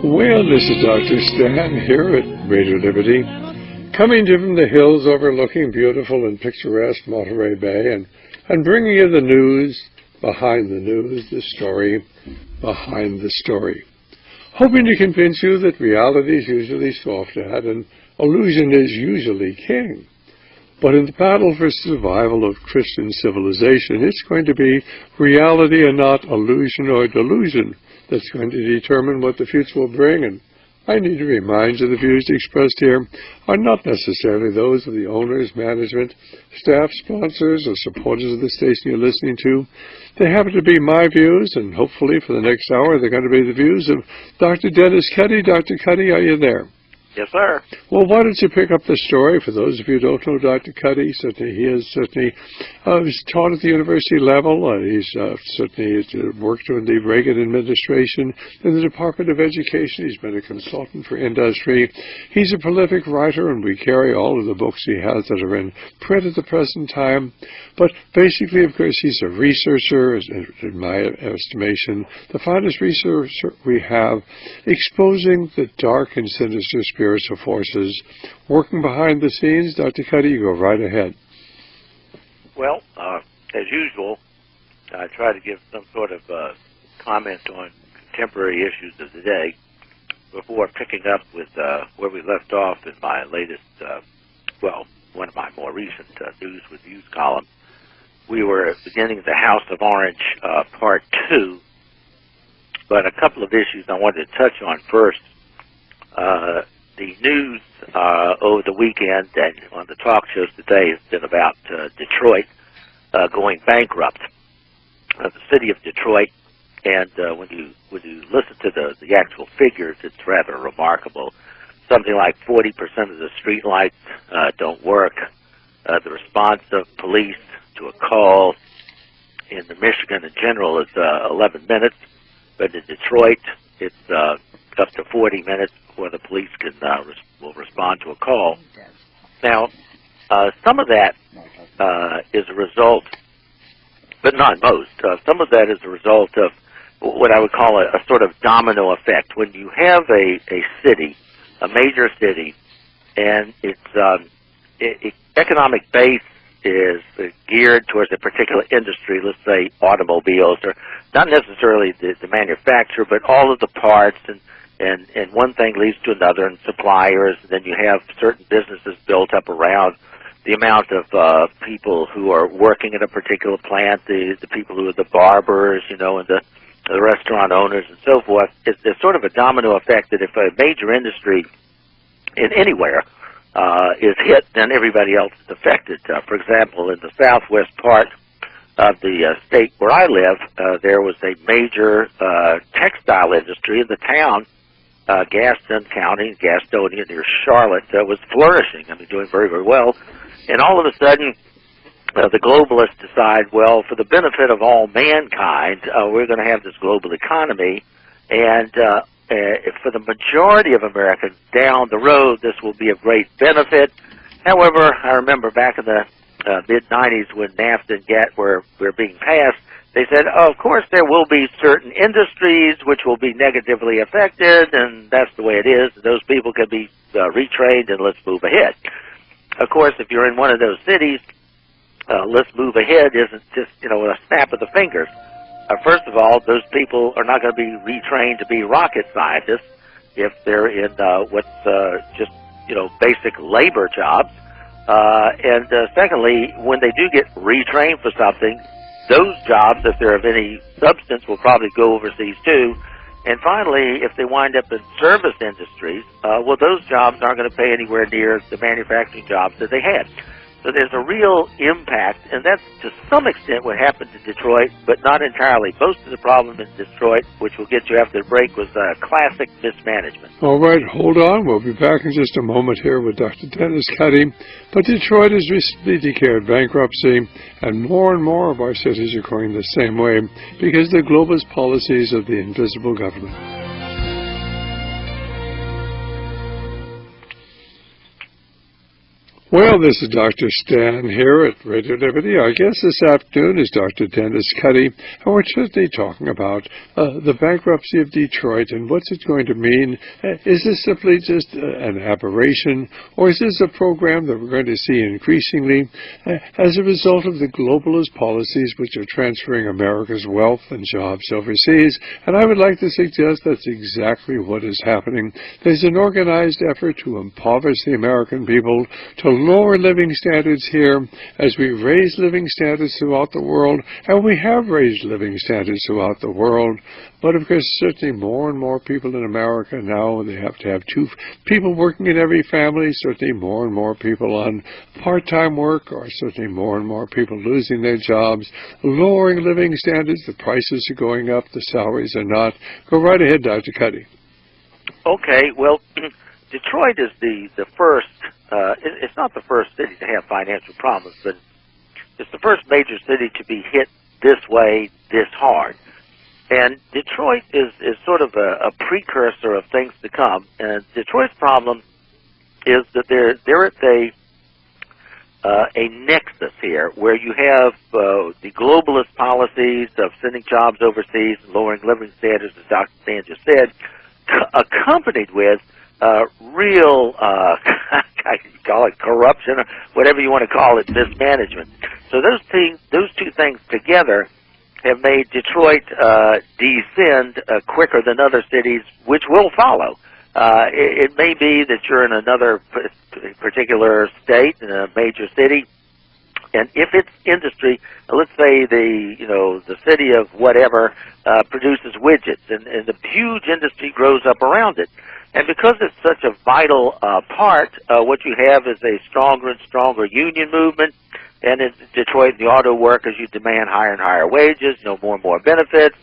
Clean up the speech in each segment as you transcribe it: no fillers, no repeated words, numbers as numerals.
Well, this is Dr. Stan here at Radio Liberty, coming to you from the hills overlooking beautiful and picturesque Monterey Bay and bringing you the news behind the news, the story behind the story. Hoping to convince you that reality is usually scoffed at and illusion is usually king. But in the battle for survival of Christian civilization, it's going to be reality and not illusion or delusion that's going to determine what the future will bring. And I need to remind you the views expressed here are not necessarily those of the owners, management, staff, sponsors, or supporters of the station you're listening to. They happen to be my views, and hopefully for the next hour they're going to be the views of Dr. Dennis Cuddy. Dr. Cuddy, are you there? Yes, sir. Well, why don't you pick up the story? For those of you who don't know Dr. Cuddy, he's taught at the university level. He's worked in the Reagan administration in the Department of Education. He's been a consultant for industry. He's a prolific writer, and we carry all of the books he has that are in print at the present time. But basically, of course, he's a researcher, in my estimation, the finest researcher we have, exposing the dark and sinister spiritual forces working behind the scenes. Dr. Cuddy, you go right ahead. Well, as usual, I try to give some sort of comment on contemporary issues of the day before picking up with where we left off in my latest, one of my more recent News with Views column. We were beginning the House of Orange Part 2, but a couple of issues I wanted to touch on first. The news over the weekend and on the talk shows today has been about Detroit going bankrupt. The city of Detroit, and when you listen to the actual figures, it's rather remarkable. Something like 40% of the street lights don't work. The response of police to a call in Michigan in general is 11 minutes, but in Detroit it's up to 40 minutes before the police will respond to a call. Now, some of that is a result, but not most. Some of that is a result of what I would call a sort of domino effect. When you have a city, a major city, and its economic base is geared towards a particular industry, let's say automobiles, or not necessarily the manufacturer, but all of the parts, and one thing leads to another, and suppliers, and then you have certain businesses built up around the amount of people who are working at a particular plant, the people who are the barbers, and the restaurant owners and so forth. It's sort of a domino effect that if a major industry in anywhere is hit, then everybody else is affected. For example, in the southwest part of the state where I live, there was a major textile industry in the town, Gaston County, Gastonia near Charlotte, was flourishing. Doing very, very well. And all of a sudden, the globalists decide, well, for the benefit of all mankind, we're going to have this global economy, and for the majority of Americans down the road, this will be of great benefit. However, I remember back in the mid-'90s when NAFTA and GATT were being passed, they said, of course, there will be certain industries which will be negatively affected, and that's the way it is. Those people can be retrained, and let's move ahead. Of course, if you're in one of those cities, let's move ahead isn't just, a snap of the fingers. First of all, those people are not going to be retrained to be rocket scientists if they're in what's just, basic labor jobs. And secondly, when they do get retrained for something, those jobs, if they're of any substance, will probably go overseas too. And finally, if they wind up in service industries, those jobs aren't going to pay anywhere near the manufacturing jobs that they had. So there's a real impact, and that's to some extent what happened to Detroit, but not entirely. Most of the problem in Detroit, which we'll get to after the break, was classic mismanagement. All right, hold on. We'll be back in just a moment here with Dr. Dennis Cuddy. But Detroit has recently declared bankruptcy, and more of our cities are going the same way because the globalist policies of the invisible government. Well, this is Dr. Stan here at Radio Liberty. Our guest this afternoon is Dr. Dennis Cuddy, and we're certainly talking about the bankruptcy of Detroit and what's it going to mean. Is this simply just an aberration, or is this a program that we're going to see increasingly as a result of the globalist policies which are transferring America's wealth and jobs overseas? And I would like to suggest that's exactly what is happening. There's an organized effort to impoverish the American people, to lower living standards here as we raise living standards throughout the world, and we have raised living standards throughout the world. But of course, certainly more and more people in America now, they have to have two people working in every family, certainly more and more people on part-time work, or certainly more and more people losing their jobs, lowering living standards, the prices are going up, the salaries are not. Go right ahead, Dr. Cuddy. Okay, well, Detroit is the first, it's not the first city to have financial problems, but it's the first major city to be hit this way, this hard. And Detroit is sort of a precursor of things to come. And Detroit's problem is that they're at a nexus here where you have the globalist policies of sending jobs overseas and lowering living standards, as Dr. Stan just said, accompanied with real, I can call it corruption or whatever you want to call it, mismanagement. So those two things together have made Detroit descend quicker than other cities, which will follow. It may be that you're in another particular state, in a major city, and if its industry, let's say the city of whatever produces widgets, and the huge industry grows up around it. And because it's such a vital part, what you have is a stronger and stronger union movement. And in Detroit, the auto workers, you demand higher and higher wages, more and more benefits,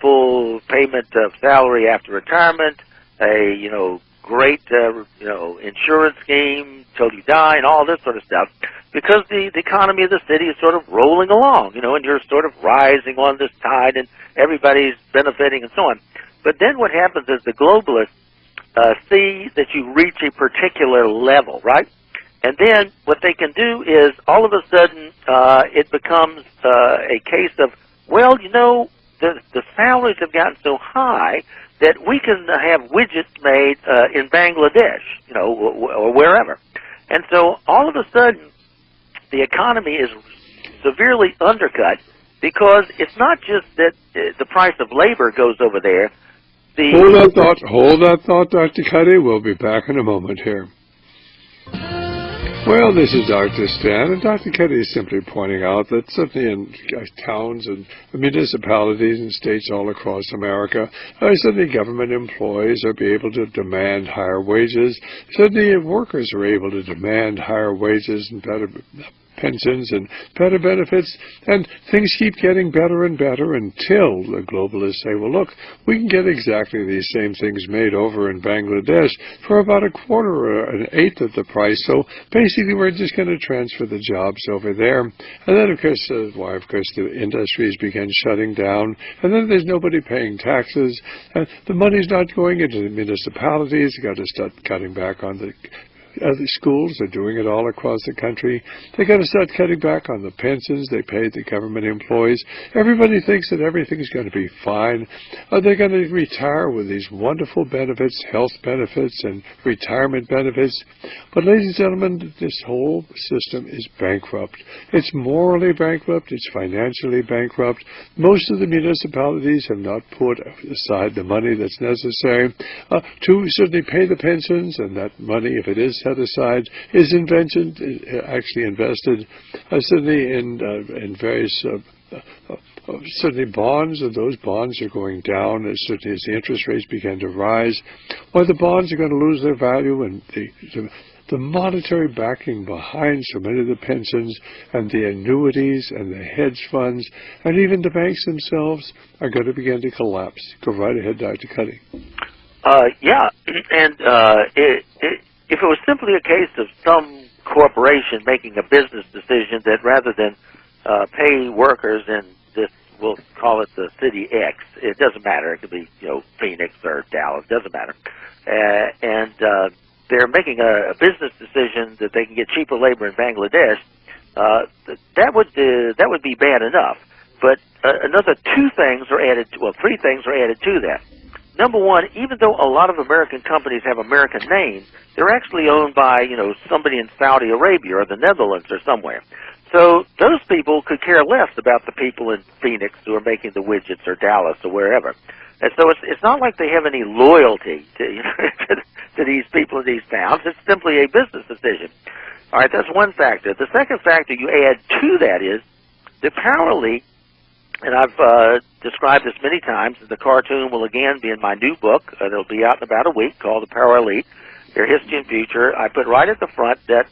full payment of salary after retirement, a great insurance scheme till you die, and all this sort of stuff. Because the economy of the city is sort of rolling along, and you're sort of rising on this tide, and everybody's benefiting and so on. But then what happens is the globalists see that you reach a particular level, right? And then what they can do is all of a sudden it becomes a case of, well, the salaries have gotten so high that we can have widgets made in Bangladesh, or wherever. And so all of a sudden the economy is severely undercut because it's not just that the price of labor goes over there. Hold that thought, Dr. Cuddy. We'll be back in a moment here. Well, this is Dr. Stan, and Dr. Cuddy is simply pointing out that certainly in towns and municipalities and states all across America, certainly government employees are able to demand higher wages. Certainly workers are able to demand higher wages and better pensions and better benefits, and things keep getting better and better until the globalists say, well, look, we can get exactly these same things made over in Bangladesh for about a quarter or an eighth of the price, so basically we're just going to transfer the jobs over there. And then, of course, the industries begin shutting down, and then there's nobody paying taxes, and the money's not going into the municipalities. You've got to start cutting back on the schools are doing it all across the country. They got to start cutting back on the pensions they pay the government employees. Everybody thinks that everything's going to be fine. They're going to retire with these wonderful benefits, health benefits and retirement benefits. But ladies and gentlemen, this whole system is bankrupt. It's morally bankrupt. It's financially bankrupt. Most of the municipalities have not put aside the money that's necessary to certainly pay the pensions, and that money, if it is set aside, is actually invested certainly in various certainly bonds, and those bonds are going down as certainly as the interest rates begin to rise. Well, the bonds are going to lose their value, and the monetary backing behind so many of the pensions and the annuities and the hedge funds and even the banks themselves are going to begin to collapse. Go right ahead, Dr. Cuddy. Yeah, and if it was simply a case of some corporation making a business decision that rather than pay workers in this, we'll call it the city X, it doesn't matter. It could be, Phoenix or Dallas, doesn't matter. And they're making a business decision that they can get cheaper labor in Bangladesh, that would be bad enough. But another three things are added to that. Number one, even though a lot of American companies have American names, they're actually owned by, somebody in Saudi Arabia or the Netherlands or somewhere. So those people could care less about the people in Phoenix who are making the widgets or Dallas or wherever. And so it's not like they have any loyalty to, to these people in these towns. It's simply a business decision. All right, that's one factor. The second factor you add to that is the power elite, and I've described this many times, and the cartoon will again be in my new book. It'll be out in about a week, called The Power Elite, Their History and Future. I put right at the front that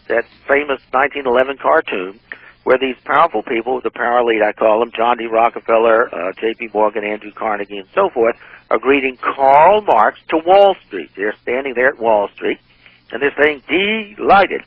famous 1911 cartoon where these powerful people, the power elite I call them, John D. Rockefeller, J.P. Morgan, Andrew Carnegie, and so forth, are greeting Karl Marx to Wall Street. They're standing there at Wall Street, and they're saying, delighted.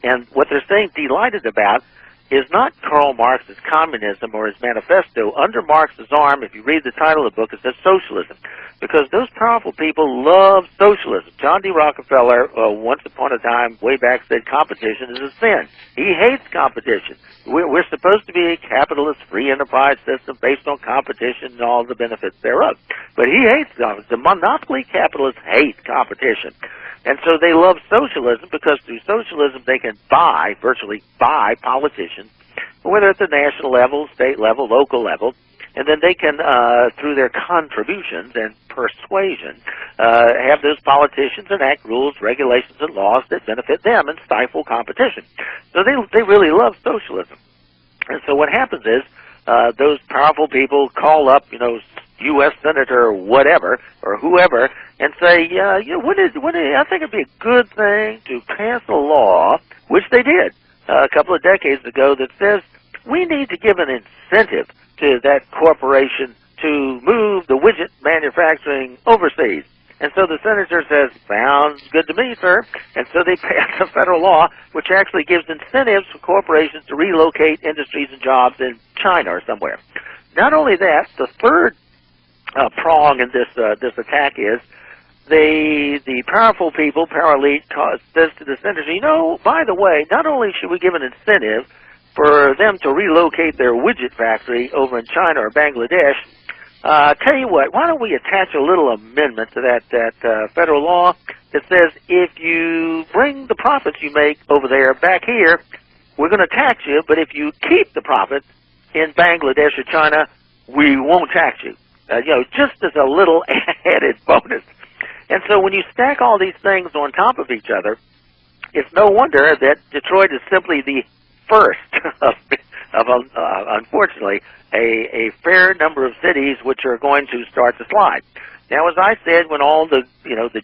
And what they're saying delighted about is not Karl Marx's communism or his manifesto. Under Marx's arm, if you read the title of the book, it says socialism, because those powerful people love socialism. John D. Rockefeller, once upon a time, way back, said competition is a sin. He hates competition. We're supposed to be a capitalist free enterprise system based on competition and all the benefits thereof. But he hates competition. The monopoly capitalists hate competition. And so they love socialism because through socialism they can virtually buy politicians, whether at the national level, state level, local level, and then they can, through their contributions and persuasion, have those politicians enact rules, regulations, and laws that benefit them and stifle competition. So they really love socialism. And so what happens is those powerful people call up, U.S. Senator or whatever, or whoever, and say, I think it'd be a good thing to pass a law, which they did a couple of decades ago, that says we need to give an incentive to that corporation to move the widget manufacturing overseas. And so the senator says, sounds good to me, sir. And so they pass a federal law which actually gives incentives for corporations to relocate industries and jobs in China or somewhere. Not only that, the third prong in this attack is the powerful people, power elite, says to the senator, by the way, not only should we give an incentive for them to relocate their widget factory over in China or Bangladesh, tell you what, why don't we attach a little amendment to that federal law that says if you bring the profits you make over there back here, we're going to tax you, but if you keep the profits in Bangladesh or China, we won't tax you. Just as a little added bonus. And so when you stack all these things on top of each other, it's no wonder that Detroit is simply the first of unfortunately, a fair number of cities which are going to start to slide. Now, as I said, when all the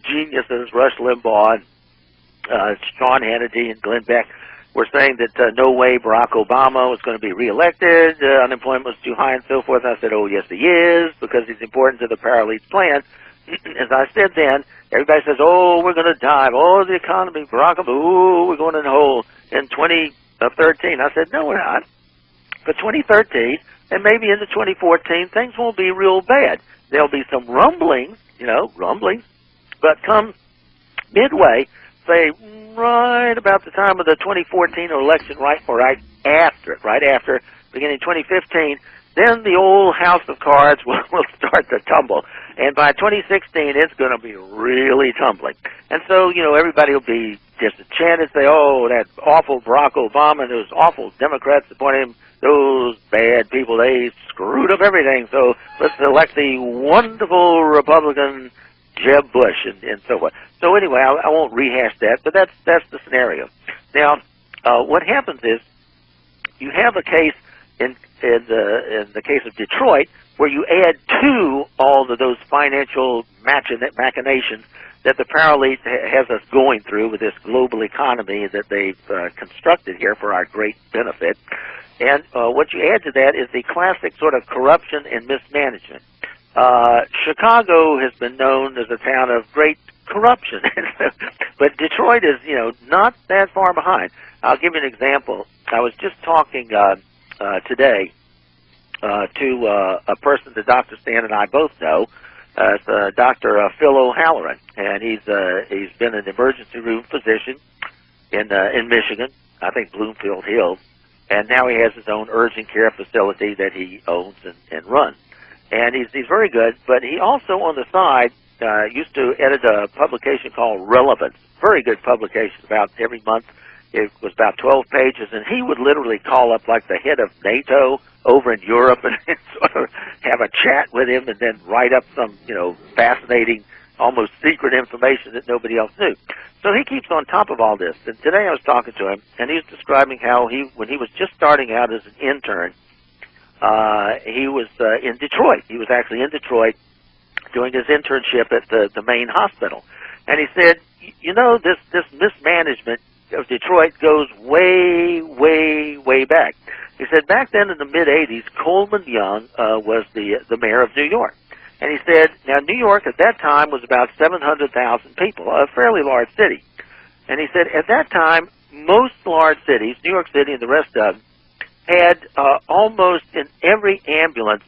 geniuses, Rush Limbaugh, and Sean Hannity, and Glenn Beck, were saying that no way Barack Obama was going to be reelected, unemployment was too high, and so forth, I said, oh, yes, he is, because he's important to the power elite's plan. As I said then, everybody says, oh, we're going to die. Oh, the economy, Barack Obama, oh, we're going in the hole in 2013. I said, no, we're not. For 2013, and maybe into 2014, things won't be real bad. There'll be some rumblings, but come midway, say right about the time of the 2014 election, right after, beginning 2015, then the old house of cards will start to tumble. And by 2016, it's going to be really tumbling. And so, everybody will be disenchanted, say, oh, that awful Barack Obama and those awful Democrats appointed him, those bad people, they screwed up everything. So let's elect the wonderful Republican Jeb Bush and so forth. So anyway, I won't rehash that, but that's the scenario. Now, what happens is you have a case in the case of Detroit where you add to all of those financial machinations that the power elite has us going through with this global economy that they've constructed here for our great benefit. And what you add to that is the classic sort of corruption and mismanagement. Chicago has been known as a town of great corruption, but Detroit is, not that far behind. I'll give you an example. I was just talking today to a person that Dr. Stan and I both know, It's Dr. Phil O'Halloran, and he's been an emergency room physician in Michigan, I think Bloomfield Hills, and now he has his own urgent care facility that he owns and runs. And he's very good, but he also on the side used to edit a publication called Relevance, very good publication, about every month. It was about 12 pages, and he would literally call up like the head of NATO over in Europe and sort of have a chat with him and then write up some, fascinating, almost secret information that nobody else knew. So he keeps on top of all this. And today I was talking to him, and he was describing how when he was just starting out as an intern, he was in Detroit. He was actually in Detroit doing his internship at the main hospital. And he said, this mismanagement of Detroit goes way, way, way back. He said back then in the mid-'80s, Coleman Young was the mayor of New York. And he said, now New York at that time was about 700,000 people, a fairly large city. And he said at that time, most large cities, New York City and the rest of them, had almost in every ambulance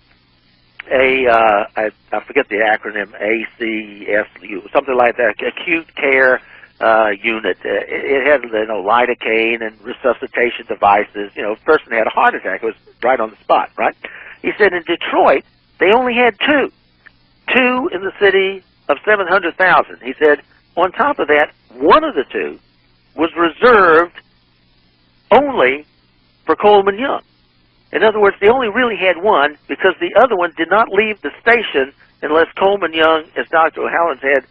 I forget the acronym, ACSU, something like that, acute care unit. It had lidocaine and resuscitation devices. If a person had a heart attack, it was right on the spot, right? He said in Detroit, they only had two in the city of 700,000. He said on top of that, one of the two was reserved only for Coleman Young. In other words, they only really had one because the other one did not leave the station unless Coleman Young, as Dr. O'Halloran said,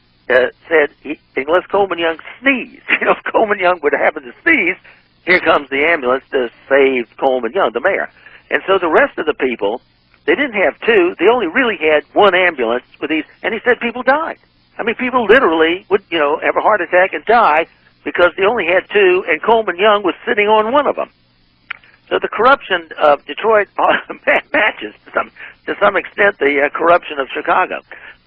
unless Coleman Young sneezed. If Coleman Young would happen to sneeze, here comes the ambulance to save Coleman Young, the mayor. And so the rest of the people, they didn't have two. They only really had one ambulance with these. And he said people died. I mean, people literally would, have a heart attack and die because they only had two, and Coleman Young was sitting on one of them. So the corruption of Detroit matches to some extent the corruption of Chicago.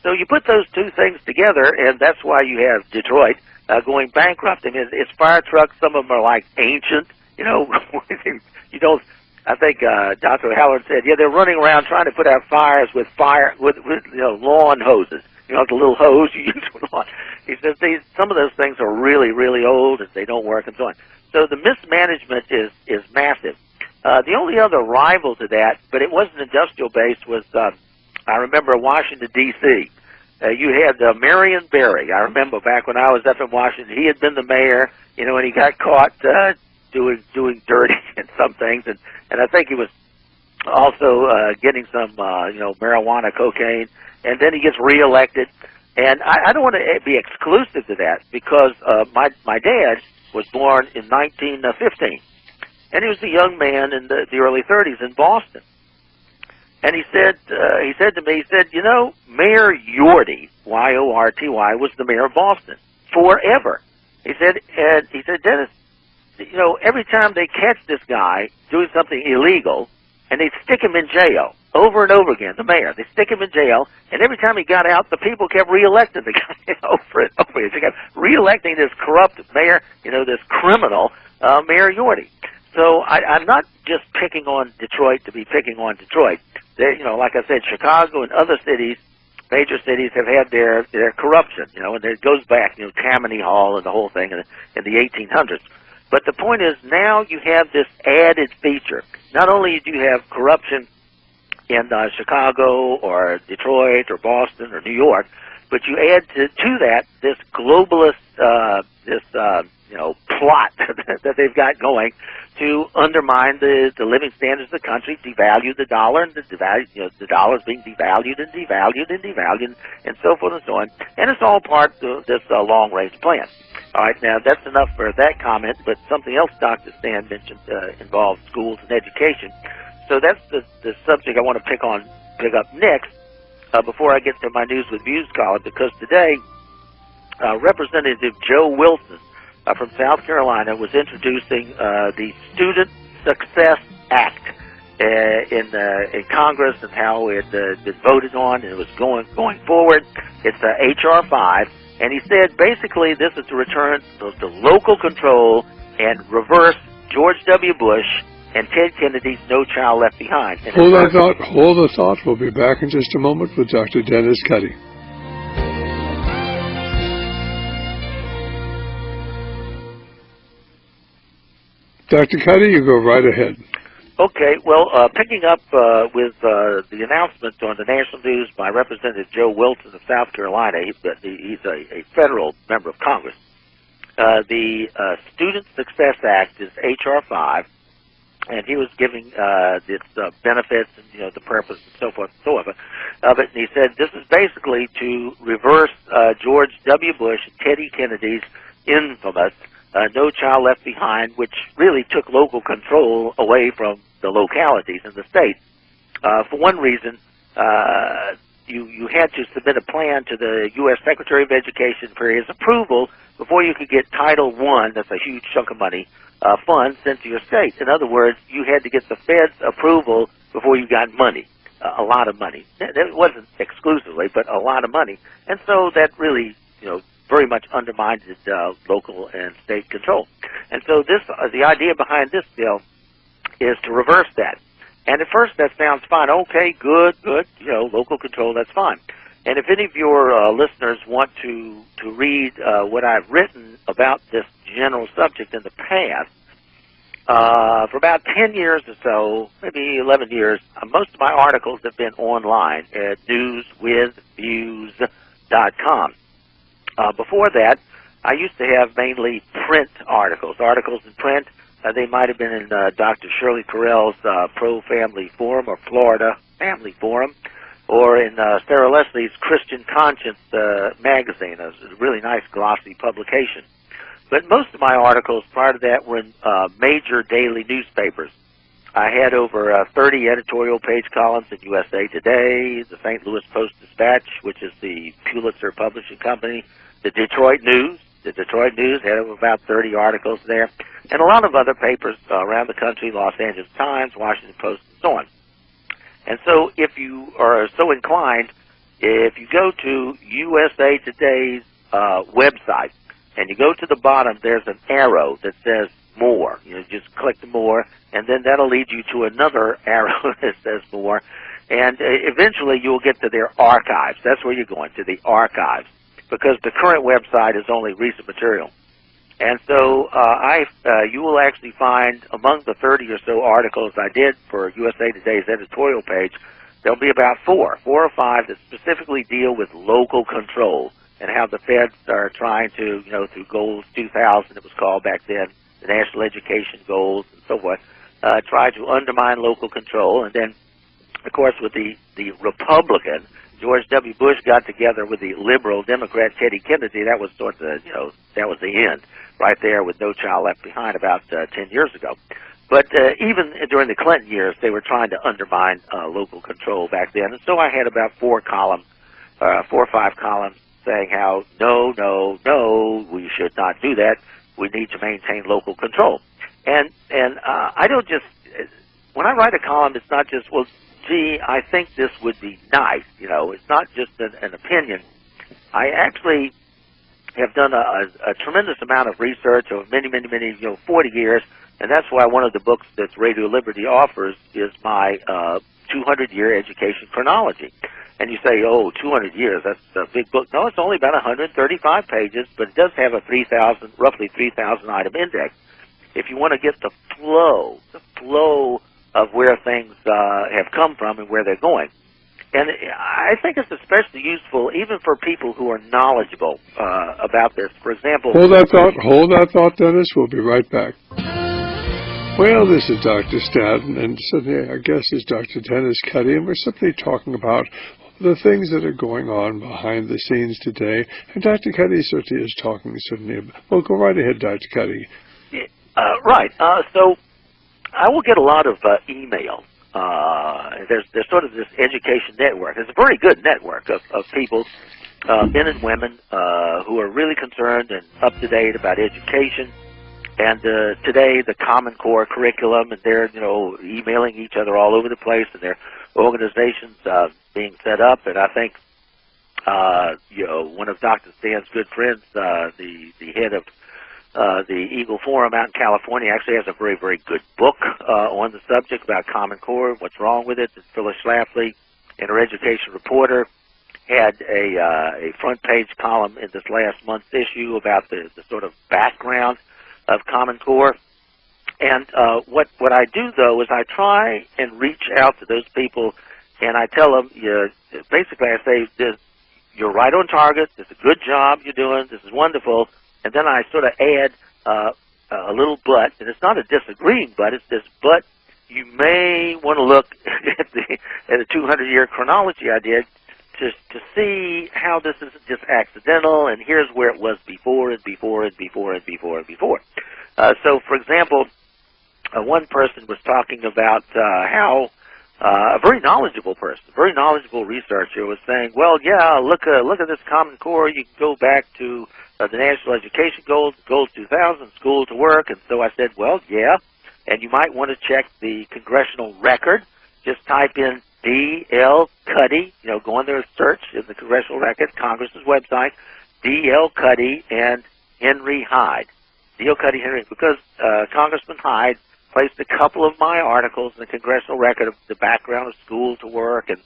So you put those two things together, and that's why you have Detroit going bankrupt. I mean, its fire trucks, some of them are like ancient. You don't. I think Dr. O'Halloran said, they're running around trying to put out fires with lawn hoses. The little hose you use for lawn. He says some of those things are really, really old and they don't work and so on. So the mismanagement is massive. The only other rival to that, but it wasn't industrial based, was I remember Washington D.C. You had Marion Barry. I remember back when I was up in Washington, he had been the mayor, and he got caught doing dirty and some things, and I think he was also getting some marijuana, cocaine, and then he gets reelected. And I don't want to be exclusive to that because my dad was born in 1915. And he was a young man in the early 30s in Boston. And he said to me, Mayor Yorty, Y-O-R-T-Y, was the mayor of Boston forever. He said, Dennis, every time they catch this guy doing something illegal, and they stick him in jail over and over again, the mayor, they stick him in jail, and every time he got out, the people kept reelecting the guy over and over again. They kept reelecting this corrupt mayor, this criminal, Mayor Yorty. So I'm not just picking on Detroit to be picking on Detroit. Like I said, Chicago and other cities, major cities, have had their corruption, and it goes back, Tammany Hall and the whole thing in the 1800s. But the point is now you have this added feature. Not only do you have corruption in Chicago or Detroit or Boston or New York, but you add to that this globalist, plot that they've got going to undermine the living standards of the country, devalue the dollar, and the dollar is being devalued and devalued and devalued, and so forth and so on. And it's all part of this long-range plan. All right, now that's enough for that comment, but something else Dr. Stan mentioned involves schools and education. So that's the subject I want to pick up next before I get to my News with Views column, because today Representative Joe Wilson from South Carolina was introducing the Student Success Act in Congress and how it had been voted on and it was going forward. It's H.R. 5, and he said basically this is to return to local control and reverse George W. Bush and Ted Kennedy's No Child Left Behind. And hold the thought. We'll be back in just a moment with Dr. Dennis Cuddy. Dr. Cuddy, you go right ahead. Okay, well, picking up with the announcement on the national news by Representative Joe Wilson of South Carolina, he's a federal member of Congress. The Student Success Act is H.R. 5, and he was giving its benefits and the purpose and so forth and so on of it. And he said this is basically to reverse George W. Bush and Teddy Kennedy's infamous No Child Left Behind, which really took local control away from the localities in the state. For one reason, you had to submit a plan to the U.S. Secretary of Education for his approval before you could get Title I, that's a huge chunk of money, funds sent to your state. In other words, you had to get the Fed's approval before you got money, a lot of money. It wasn't exclusively, but a lot of money. And so that really, very much undermined local and state control. And so the idea behind this bill is to reverse that. And at first that sounds fine. Okay, good, local control, that's fine. And if any of your listeners want to read what I've written about this general subject in the past, for about 10 years or so, maybe 11 years, most of my articles have been online at newswithviews.com. Before that, I used to have mainly print articles in print. They might have been in Dr. Shirley Carell's Pro-Family Forum or Florida Family Forum, or in Sarah Leslie's Christian Conscience magazine, a really nice glossy publication. But most of my articles prior to that were in major daily newspapers. I had over 30 editorial page columns in USA Today, the St. Louis Post-Dispatch, which is the Pulitzer Publishing Company, the Detroit News. The Detroit News had about 30 articles there, and a lot of other papers around the country, Los Angeles Times, Washington Post, and so on. And so if you are so inclined, if you go to USA Today's website, and you go to the bottom, there's an arrow that says more. Just click the more, and then that'll lead you to another arrow that says more, and eventually you'll get to their archives. That's where you're going, to the archives, because the current website is only recent material. And so you will actually find among the 30 or so articles I did for USA Today's editorial page, there'll be about four or five that specifically deal with local control and how the feds are trying to, through Goals 2000, it was called back then, the National Education Goals and so forth, try to undermine local control. And then, of course, with the Republican, George W. Bush got together with the liberal Democrat Teddy Kennedy. That was sort of, that was the end right there with No Child Left Behind about 10 years ago. But even during the Clinton years, they were trying to undermine local control back then. And so I had about 4 or 5 columns saying how, no, we should not do that. We need to maintain local control. And I don't just, when I write a column, it's not just, well, gee, I think this would be nice. It's not just an opinion. I actually have done a tremendous amount of research over many, 40 years, and that's why one of the books that Radio Liberty offers is my 200-year education chronology. And you say, oh, 200 years, that's a big book. No, it's only about 135 pages, but it does have a roughly 3,000 item index. If you want to get the flow of where things have come from and where they're going. And I think it's especially useful even for people who are knowledgeable about this. For example... Hold that thought, Dennis. We'll be right back. Well, this is Dr. Stanton, and suddenly our guest is Dr. Dennis Cuddy, and we're simply talking about the things that are going on behind the scenes today. And Dr. Cuddy certainly is talking well, go right ahead, Dr. Cuddy. Right. So I will get a lot of email. There's sort of this education network. It's a very good network of people, men and women, who are really concerned and up to date about education. And today, the Common Core curriculum, and they're emailing each other all over the place, and their organizations being set up. And I think one of Dr. Stan's good friends, the head of the Eagle Forum out in California, actually has a very, very good book on the subject about Common Core, what's wrong with it. And Phyllis Schlafly, in her Education Reporter, had a front page column in this last month's issue about the sort of background of Common Core. And what I do, though, is I try and reach out to those people, and I tell them, basically I say, you're right on target, it's a good job you're doing, this is wonderful, and then I sort of add a little but, and it's not a disagreeing but, it's this but you may want to look at the 200-year chronology I did to see how this isn't just accidental, and here's where it was before and before and before and before and before. So, for example, one person was talking about how a very knowledgeable person, a very knowledgeable researcher was saying, well, yeah, look at this Common Core. You can go back to the National Education Goals 2000, School to Work. And so I said, well, yeah, and you might want to check the congressional record. Just type in D.L. Cuddy, go on there and search in the congressional record, Congress's website, D.L. Cuddy and Henry Hyde. D.L. Cuddy, Henry, because Congressman Hyde placed a couple of my articles in the congressional record of the background of School to Work and,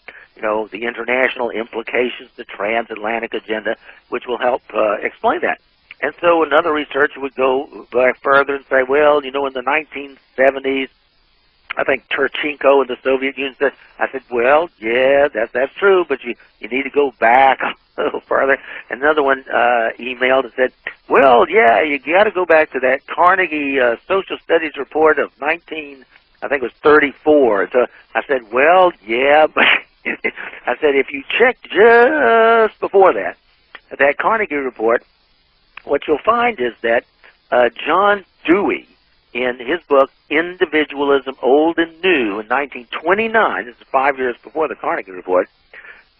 the international implications, the transatlantic agenda, which will help explain that. And so another researcher would go back further and say, well, in the 1970s, I think Turchenko in the Soviet Union said, I said, well, yeah, that's true, but you need to go back a little further. Another one emailed and said, well, yeah, you got to go back to that Carnegie Social Studies report of 34. So I said, well, yeah, but I said, if you check just before that Carnegie report, what you'll find is that John Dewey, in his book, Individualism, Old and New, in 1929, this is 5 years before the Carnegie Report,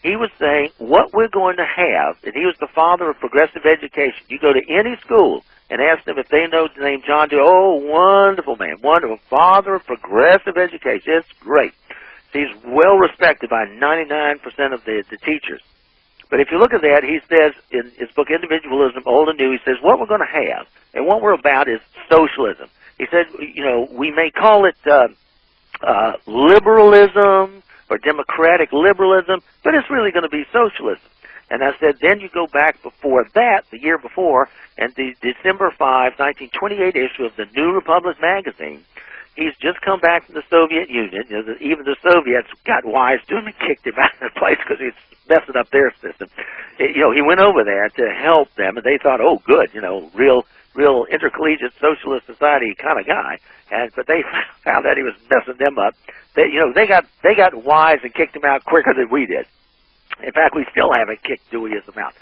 he was saying what we're going to have, and he was the father of progressive education. You go to any school and ask them if they know the name John Dewey. Oh, wonderful man, wonderful, father of progressive education. It's great. He's well respected by 99% of the teachers. But if you look at that, he says in his book, Individualism, Old and New, he says what we're going to have and what we're about is socialism. He said, we may call it liberalism or democratic liberalism, but it's really going to be socialism. And I said, then you go back before that, the year before, and the December 5, 1928 issue of the New Republic magazine, he's just come back from the Soviet Union. Even the Soviets got wise to him and kicked him out of the place because he's messing up their system. He went over there to help them, and they thought, oh, good, real intercollegiate socialist society kind of guy, but they found that he was messing them up. They got wise and kicked him out quicker than we did. In fact, we still haven't kicked Deweyism out.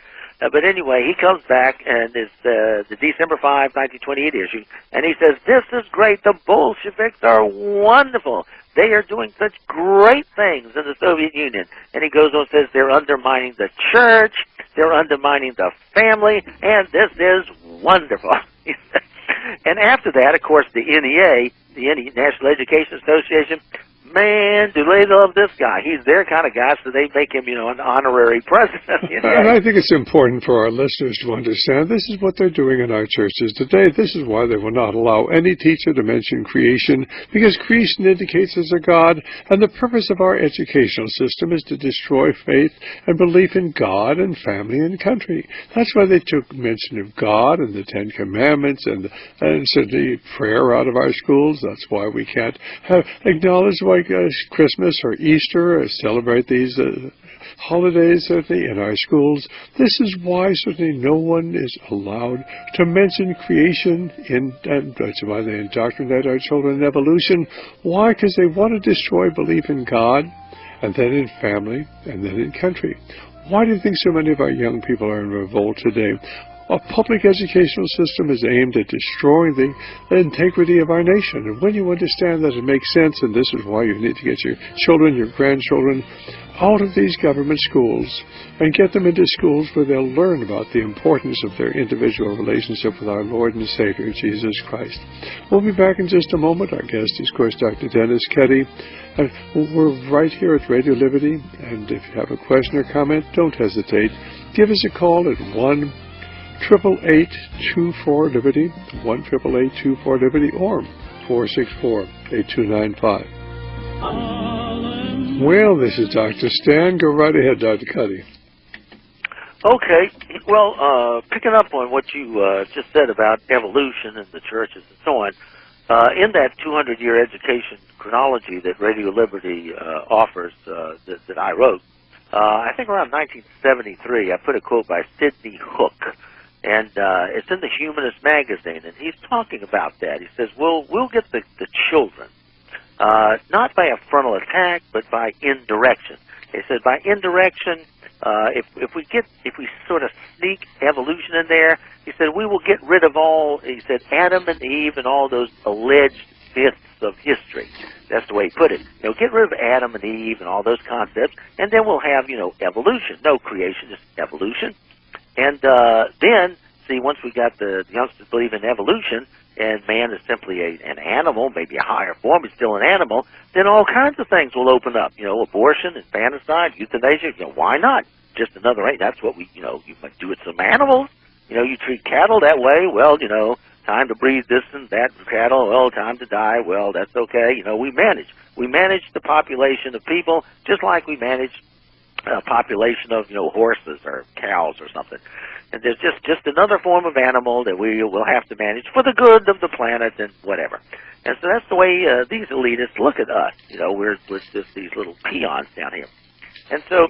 But anyway, he comes back and is the December 5, 1928 issue, and he says, this is great. The Bolsheviks are wonderful. They are doing such great things in the Soviet Union. And he goes on and says they're undermining the church, they're undermining the family, and this is wonderful. And after that, of course, the NEA, the National Education Association, man, do they love this guy. He's their kind of guy, so they make him, an honorary president. And I think it's important for our listeners to understand this is what they're doing in our churches today. This is why they will not allow any teacher to mention creation, because creation indicates there's a God, and the purpose of our educational system is to destroy faith and belief in God and family and country. That's why they took mention of God and the Ten Commandments and certainly prayer out of our schools. That's why we can't acknowledge Christmas or Easter or celebrate these holidays certainly in our schools. This is why certainly no one is allowed to mention creation, and that's why they indoctrinate our children in evolution. Why? Because they want to destroy belief in God, and then in family, and then in country. Why do you think so many of our young people are in revolt today? A public educational system is aimed at destroying the integrity of our nation. And when you understand that, it makes sense, and this is why you need to get your children, your grandchildren, out of these government schools and get them into schools where they'll learn about the importance of their individual relationship with our Lord and Savior, Jesus Christ. We'll be back in just a moment. Our guest is, of course, Dr. Dennis Cuddy. We're right here at Radio Liberty, and if you have a question or comment, don't hesitate. Give us a call at 1-888-24-LIBERTY, 1-888-24-LIBERTY, or 464-8295. Well, this is Dr. Stan. Go right ahead, Dr. Cuddy. Okay. Well, picking up on what you just said about evolution and the churches and so on, In that 200-year education chronology that Radio Liberty offers, that I wrote, I think around 1973, I put a quote by Sidney Hook, and it's in the Humanist magazine, and he's talking about that. He says, we'll get the children, not by a frontal attack, but by indirection. He said, by indirection, if we sort of sneak evolution in there, he said, we will get rid of all, he said, Adam and Eve and all those alleged myths of history. That's the way he put it. Get rid of Adam and Eve and all those concepts, and then we'll have, evolution. No creation, just evolution. And then, see, once we got the youngsters believe in evolution, and man is simply an animal, maybe a higher form, but still an animal, then all kinds of things will open up. Abortion, infanticide, euthanasia. Why not? Just another, right? That's what you might do with some animals. You treat cattle that way. Well, time to breed this and that cattle. Well, time to die. Well, that's okay. We manage. We manage the population of people just like we manage a population of, horses or cows or something. And there's just another form of animal that we will have to manage for the good of the planet and whatever. And so that's the way these elitists look at us. We're just these little peons down here. And so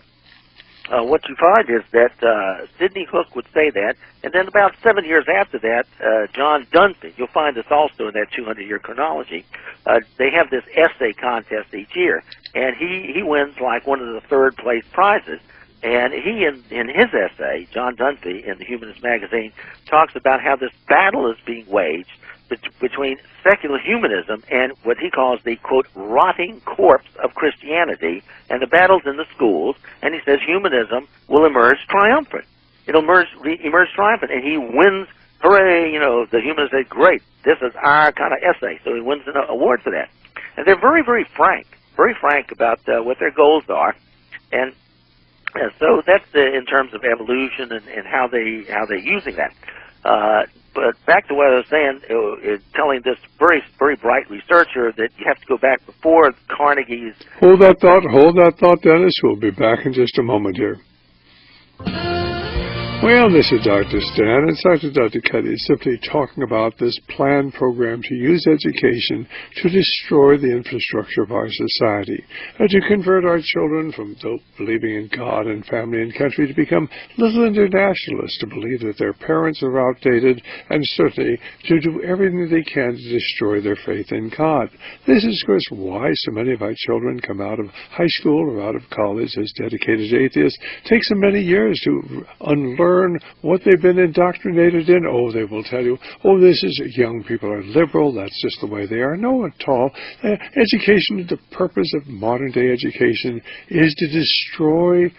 what you find is that Sidney Hook would say that, and then about 7 years after that, John Dunphy, you'll find this also in that 200-year chronology, they have this essay contest each year, and he wins like one of the third-place prizes. And he, in his essay, John Dunphy, in the Humanist magazine, talks about how this battle is being waged between secular humanism and what he calls the, quote, rotting corpse of Christianity, and the battle's in the schools, and he says humanism will emerge triumphant. It'll emerge triumphant, and he wins, hooray, the humanists say, great, this is our kind of essay, so he wins an award for that. And they're very, very frank about what their goals are, and so that's in terms of evolution and how they're using that. But back to what I was saying, telling this very, very bright researcher that you have to go back before Carnegie's... Hold that thought, Dennis. We'll be back in just a moment here. Well, this is Dr. Stan, and Dr. Cuddy simply talking about this planned program to use education to destroy the infrastructure of our society, and to convert our children from believing in God and family and country to become little internationalists, to believe that their parents are outdated, and certainly to do everything they can to destroy their faith in God. This is, of course, why so many of our children come out of high school or out of college as dedicated atheists. It takes them many years to unlearn what they've been indoctrinated in. Oh, they will tell you, oh, this is young people are liberal, that's just the way they are. No, at all. Education, the purpose of modern-day education is to destroy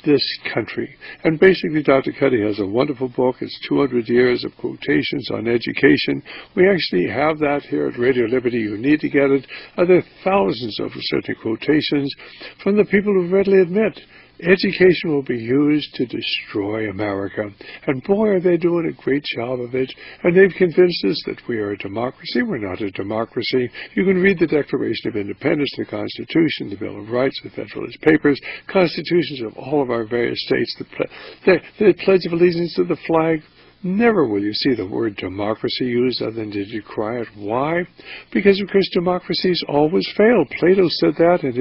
this country. And basically, Dr. Cuddy has a wonderful book. It's 200 years of quotations on education. We actually have that here at Radio Liberty. You need to get it. There are thousands of certain quotations from the people who readily admit education will be used to destroy America. And boy, are they doing a great job of it. And they've convinced us that we are a democracy. We're not a democracy. You can read the Declaration of Independence, the Constitution, the Bill of Rights, the Federalist Papers, constitutions of all of our various states, the Pledge of Allegiance to the flag. Never will you see the word democracy used other than to decry it. Why? Because, of course, democracies always fail. Plato said that in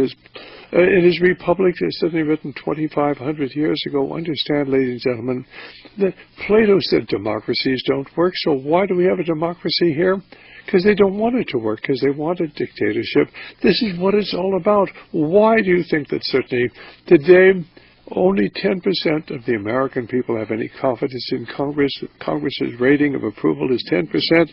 his Republic, certainly written 2,500 years ago. Understand, ladies and gentlemen, that Plato said democracies don't work. So why do we have a democracy here? Because they don't want it to work, because they want a dictatorship. This is what it's all about. Why do you think that certainly today only 10% of the American people have any confidence in Congress? Congress's rating of approval is 10%.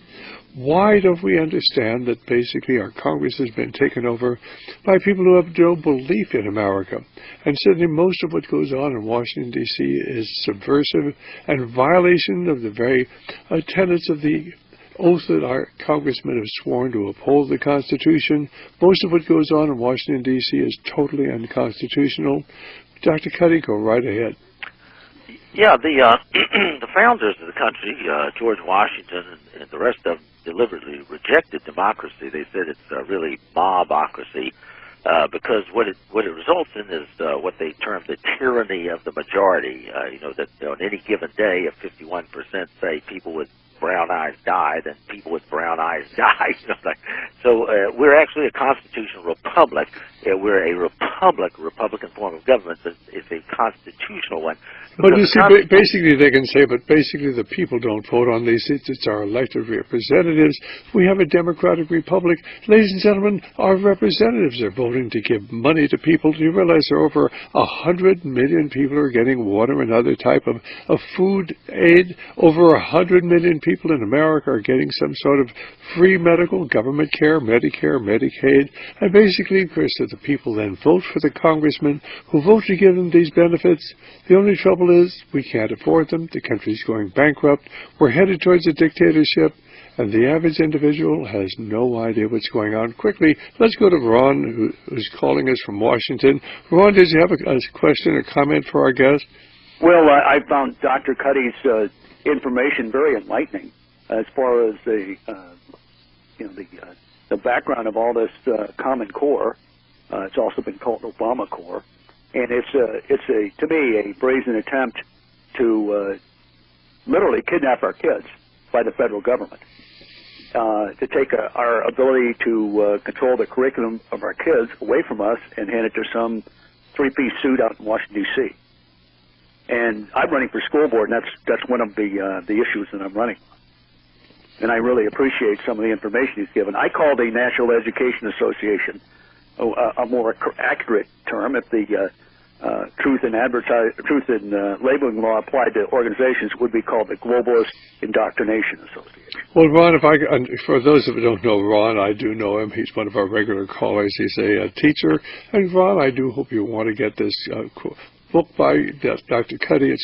Why don't we understand that basically our Congress has been taken over by people who have no belief in America? And certainly most of what goes on in Washington, D.C. is subversive and violation of the very tenets of the oath that our congressmen have sworn to uphold the Constitution. Most of what goes on in Washington, D.C. is totally unconstitutional. Dr. Cuddy, go right ahead. Yeah, the founders of the country, George Washington and the rest of them, deliberately rejected democracy. They said it's really mobocracy, because what it results in is what they term the tyranny of the majority. That on any given day, if 51% say people would brown eyes die, then people with brown eyes die. So we're actually a constitutional republic. We're a Republican form of government, but it's a constitutional one. But you see, basically they can say, but basically the people don't vote on these seats. It's our elected representatives. We have a democratic republic. Ladies and gentlemen, our representatives are voting to give money to people. Do you realize there are over 100 million people who are getting water and other type of food aid? Over 100 million people in America are getting some sort of free medical, government care, Medicare, Medicaid. And basically, Chris, the people then vote for the congressmen who vote to give them these benefits. The only trouble is we can't afford them. The country's going bankrupt. We're headed towards a dictatorship, and the average individual has no idea what's going on. Quickly, let's go to Ron, who's calling us from Washington. Ron, did you have a question or comment for our guest? Well, I found Dr. Cuddy's information very enlightening as far as the background of all this Common Core. It's also been called Obama Core. And it's to me, a brazen attempt to literally kidnap our kids by the federal government, to take our ability to control the curriculum of our kids away from us and hand it to some three-piece suit out in Washington, D.C. And I'm running for school board, and that's one of the issues that I'm running. And I really appreciate some of the information he's given. I call the National Education Association a more accurate term. If the truth in labeling law applied to organizations, would be called the Globalist Indoctrination Association. Well, Ron, for those who don't know Ron, I do know him. He's one of our regular callers. He's a teacher. And Ron, I do hope you want to get this book by Dr. Cuddy.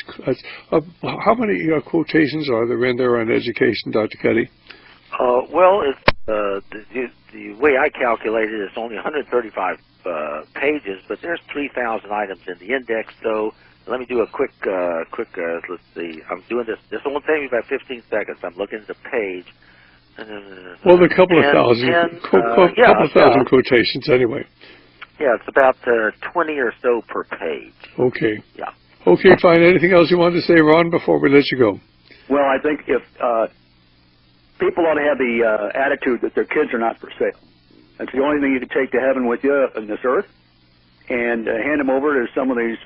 How many quotations are there in there on education, Dr. Cuddy? Well, the way I calculate it, it's only 135 pages, but there's 3,000 items in the index. So let me do a quick. Let's see. I'm doing this. This won't take me about 15 seconds. I'm looking at the page. Well, a couple of thousand quotations anyway. Yeah, it's about 20 or so per page. Okay. Yeah. Okay, fine. Anything else you want to say, Ron, before we let you go? Well, I think if people ought to have the attitude that their kids are not for sale. That's the only thing you can take to heaven with you on this earth, and hand them over to some of these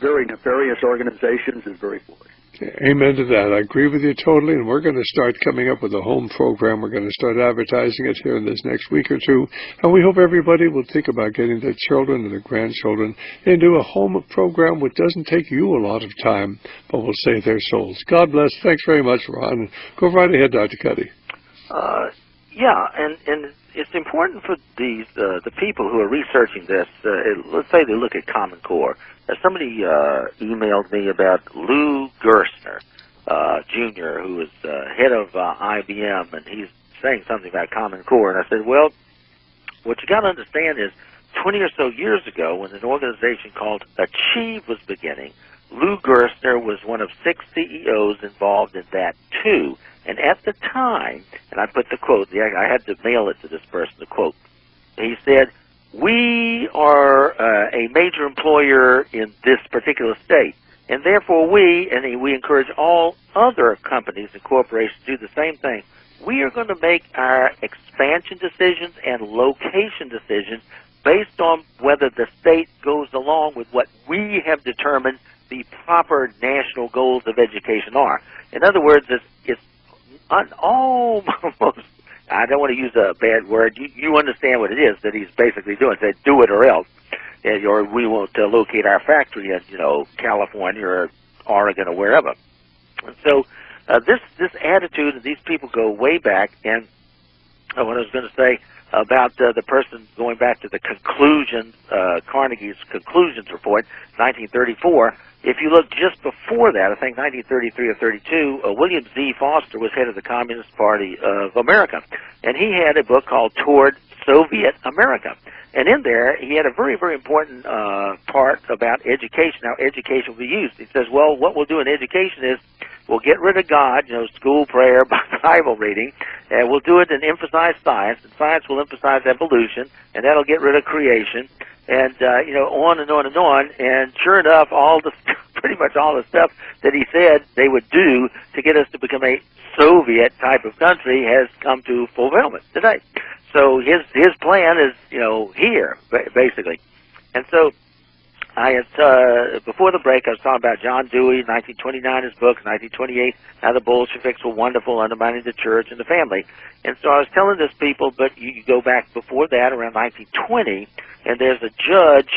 very nefarious organizations is very foolish. Amen to that. I agree with you totally, and we're going to start coming up with a home program. We're going to start advertising it here in this next week or two, and we hope everybody will think about getting their children and their grandchildren into a home program which doesn't take you a lot of time, but will save their souls. God bless. Thanks very much, Ron. Go right ahead, Dr. Cuddy. Yeah, and it's important for these the people who are researching this. Let's say they look at Common Core. Somebody emailed me about Lou Gerstner, Jr., who is head of IBM, and he's saying something about Common Core. And I said, well, what you got to understand is 20 or so years ago, when an organization called Achieve was beginning, Lou Gerstner was one of 6 CEOs involved in that too. And at the time, and I put the quote, I had to mail it to this person, the quote. He said, we are a major employer in this particular state, and therefore we encourage all other companies and corporations to do the same thing. We are going to make our expansion decisions and location decisions based on whether the state goes along with what we have determined the proper national goals of education are. In other words, it's almost, I don't want to use a bad word, you understand what it is that he's basically doing. Say, do it or else, or we won't locate our factory in, California or Oregon or wherever. And so this attitude, and these people go way back, and what I was going to say about the person going back to the conclusions, Carnegie's conclusions report, 1934, if you look just before that, I think 1933 or 32, William Z. Foster was head of the Communist Party of America, and he had a book called Toward Soviet America. And in there, he had a very, very important part about education, how education will be used. He says, well, what we'll do in education is we'll get rid of God, school, prayer, Bible reading, and we'll do it and emphasize science, and science will emphasize evolution, and that'll get rid of creation, and, on and on and on. And sure enough, all the pretty much all the stuff that he said they would do to get us to become a Soviet type of country has come to fulfillment today. So his plan is, here, basically. And so I had, before the break, I was talking about John Dewey, 1929, his book, 1928, How the Bolsheviks Were Wonderful, Undermining the Church and the Family. And so I was telling this people, but you go back before that, around 1920, and there's a judge,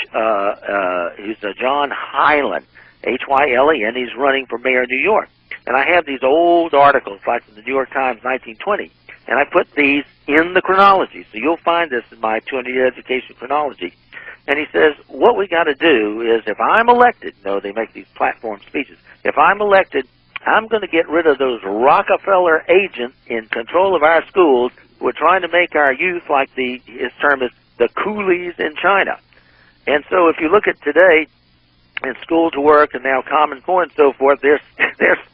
who's John Hylen, Hylen, he's running for mayor of New York. And I have these old articles, like from the New York Times, 1920, and I put these in the chronology. So you'll find this in my 200-year education chronology. And he says, what we got to do is, if I'm elected, they make these platform speeches, if I'm elected, I'm going to get rid of those Rockefeller agents in control of our schools who are trying to make our youth like his term is the coolies in China. And so if you look at today, in school to work and now Common Core and so forth, they're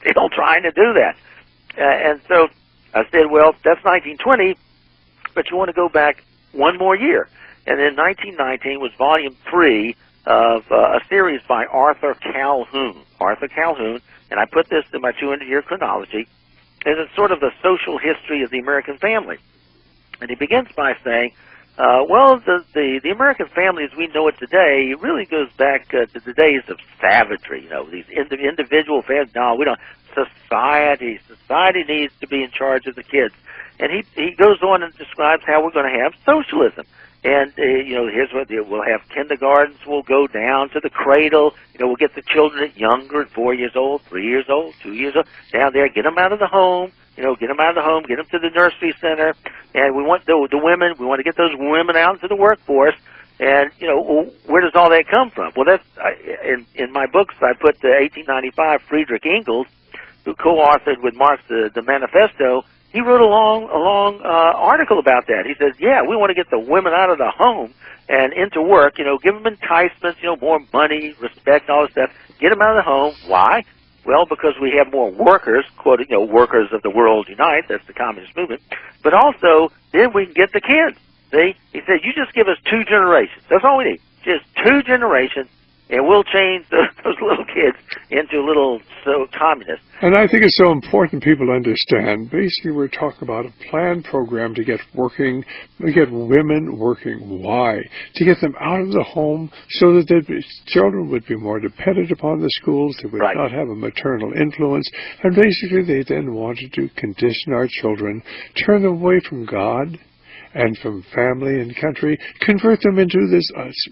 still trying to do that. And so I said, well, that's 1920, but you want to go back one more year. And then 1919 was volume 3 of a series by Arthur Calhoun. And I put this in my 200-year chronology, and it's sort of the social history of the American family. And he begins by saying, the American family as we know it today really goes back to the days of savagery. These individual families. No, we don't. Society needs to be in charge of the kids. And he goes on and describes how we're going to have socialism. And, here's what we'll have: kindergartens will go down to the cradle. We'll get the children younger, 4 years old, 3 years old, 2 years old, down there, get them out of the home, get them out of the home, get them to the nursery center. And we want the women, we want to get those women out into the workforce. And, where does all that come from? Well, in my books, I put 1895, Friedrich Engels, who co-authored with Marx the Manifesto. He wrote a long article about that. He says, yeah, we want to get the women out of the home and into work, give them enticements, more money, respect, all this stuff. Get them out of the home. Why? Well, because we have more workers, quote, workers of the world unite. That's the communist movement. But also, then we can get the kids. See? He said, you just give us 2 generations. That's all we need. Just 2 generations, and we'll change those little kids into little communists. And I think it's so important people understand. Basically, we're talking about a planned program to get women working. Why? To get them out of the home so that children would be more dependent upon the schools. They would not have a maternal influence. And basically, they then wanted to condition our children, turn them away from God and from family and country, convert them into this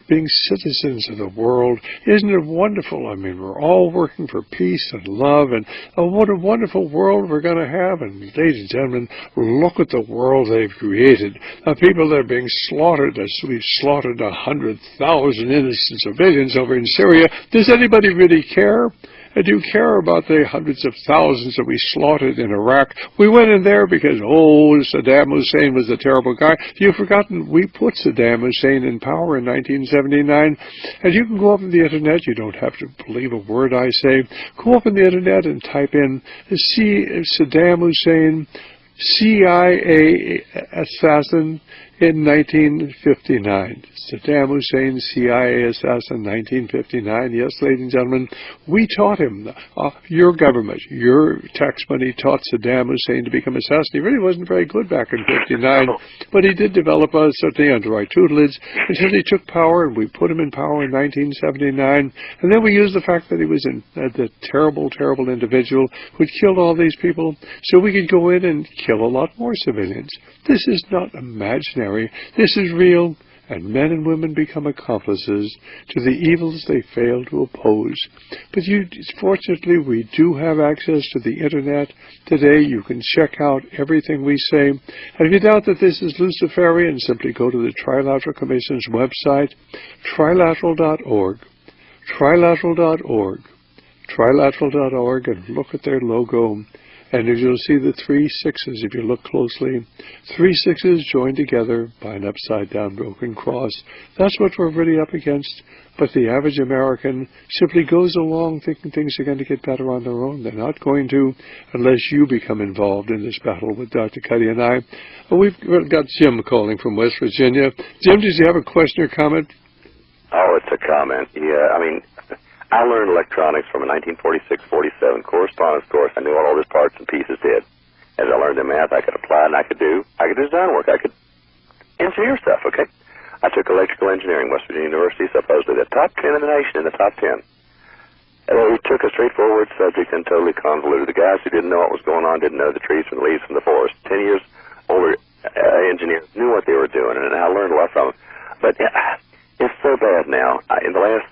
being citizens of the world. Isn't it wonderful? I mean, we're all working for peace and love, and what a wonderful world we're going to have. And ladies and gentlemen, look at the world they've created. The people that are being slaughtered, as we've slaughtered 100,000 innocent civilians over in Syria. Does anybody really care? Do you care about the hundreds of thousands that we slaughtered in Iraq? We went in there because, Saddam Hussein was a terrible guy. You've forgotten we put Saddam Hussein in power in 1979. And you can go up on the Internet. You don't have to believe a word I say. Go up on the Internet and type in Saddam Hussein, CIA assassin in 1959. Saddam Hussein, CIA assassin, 1959. Yes, ladies and gentlemen, we taught him. Your government, your tax money taught Saddam Hussein to become assassin. He really wasn't very good back in 59, but he did develop us, certainly under our tutelage, until he took power, and we put him in power in 1979. And then we used the fact that he was the terrible, terrible individual who'd killed all these people, so we could go in and kill a lot more civilians. This is not imaginary. This is real. And men and women become accomplices to the evils they fail to oppose. But fortunately, we do have access to the Internet today. You can check out everything we say. And if you doubt that this is Luciferian, simply go to the Trilateral Commission's website, trilateral.org, trilateral.org, trilateral.org, and look at their logo. And you'll see the 3 sixes, if you look closely. 3 sixes joined together by an upside-down broken cross. That's what we're really up against. But the average American simply goes along thinking things are going to get better on their own. They're not going to unless you become involved in this battle with Dr. Cuddy and I. We've got Jim calling from West Virginia. Jim, did you have a question or comment? Oh, it's a comment. Yeah, I mean, I learned electronics from a 1946-47 correspondence course. I knew what all these parts and pieces did. As I learned the math, I could apply and I could do design work. I could engineer stuff, okay? I took electrical engineering, West Virginia University, supposedly the top 10 in the nation, in the top 10. And we took a straightforward subject and totally convoluted. The guys who didn't know what was going on didn't know the trees from the leaves from the forest. 10 years older engineers knew what they were doing, and I learned a lot from them. But it's so bad now. In the last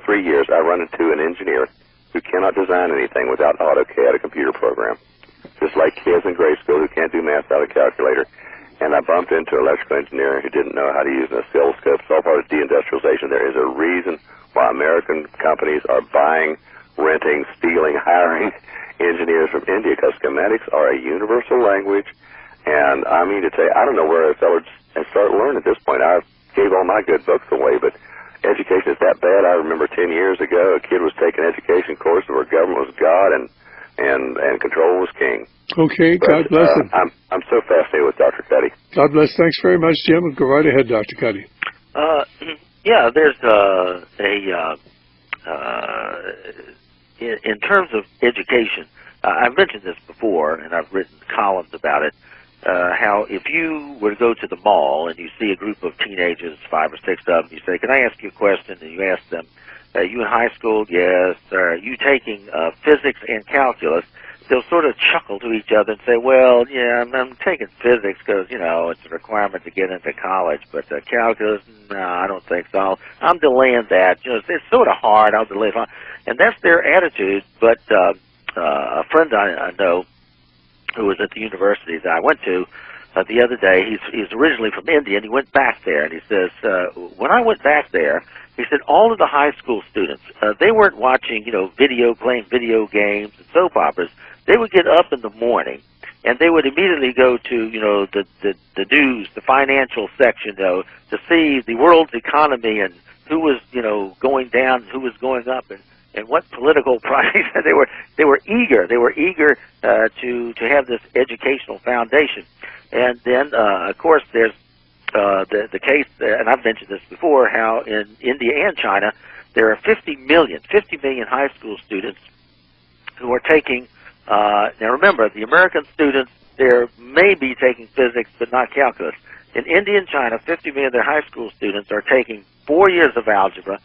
3 years, I run into an engineer who cannot design anything without AutoCAD, a computer program. Just like kids in grade school who can't do math without a calculator. And I bumped into an electrical engineer who didn't know how to use an oscilloscope. It's all part of deindustrialization. There is a reason why American companies are buying, renting, stealing, hiring engineers from India, because schematics are a universal language. And I mean to tell you, I don't know where a fellow start learning at this point. I gave all my good books away, but education is that bad. I remember 10 years ago, a kid was taking education courses where government was God and control was king. Okay, God bless him. I'm so fascinated with Dr. Cuddy. God bless. Thanks very much, Jim. Go right ahead, Dr. Cuddy. Yeah, there's in terms of education, I've mentioned this before, and I've written columns about it, how if you were to go to the mall and you see a group of teenagers, 5 or 6 of them, you say, can I ask you a question? And you ask them, you in high school? Yes. Are you taking physics and calculus? They'll sort of chuckle to each other and say, well, yeah, I'm taking physics because, you know, it's a requirement to get into college, but calculus, no, I don't think so. I'm delaying that. You know, it's sort of hard. I'll delay it. And that's their attitude, but a friend I know who was at the university that I went to the other day, he's originally from India, and he went back there, and he says, when I went back there, he said all of the high school students, they weren't watching, you know, playing video games and soap operas. They would get up in the morning, and they would immediately go to, you know, the news, the financial section, you know, to see the world's economy and who was, you know, going down, who was going up, and what political parties. They were eager to have this educational foundation. And then, of course, there's the case, and I've mentioned this before, how in India and China there are 50 million high school students who are taking. Now remember, the American students, they may be taking physics but not calculus. In India and China, 50 million of their high school students are taking 4 years of algebra,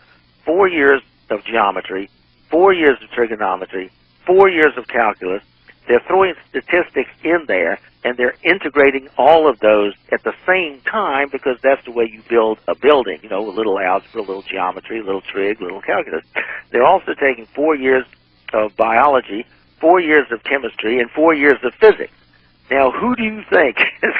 4 years of geometry, 4 years of trigonometry, 4 years of calculus. They're throwing statistics in there, and they're integrating all of those at the same time because that's the way you build a building, you know, a little algebra, a little geometry, a little trig, a little calculus. They're also taking 4 years of biology, 4 years of chemistry, and 4 years of physics. Now, who do you think is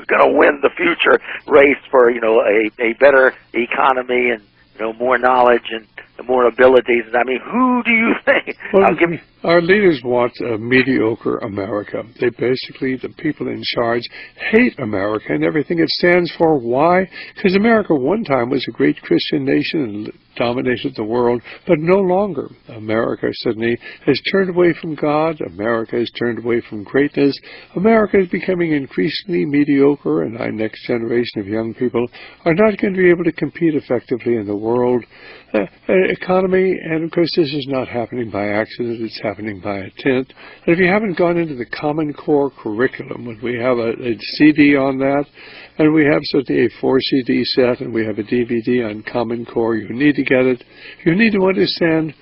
going to win the future race for, you know, a better economy and, you know, more knowledge and more abilities? I mean, who do you think? Well, our leaders want a mediocre America. They basically, the people in charge, hate America and everything it stands for. Why? Because America one time was a great Christian nation and dominated the world, but no longer. America suddenly has turned away from God. America has turned away from greatness. America is becoming increasingly mediocre, and our next generation of young people are not going to be able to compete effectively in the world economy. And of course, this is not happening by accident. It's happening by intent. And if you haven't gone into the Common Core curriculum, when we have a CD on that, and we have certainly a 4-CD set, and we have a DVD on Common Core, you need to get it. You need to understand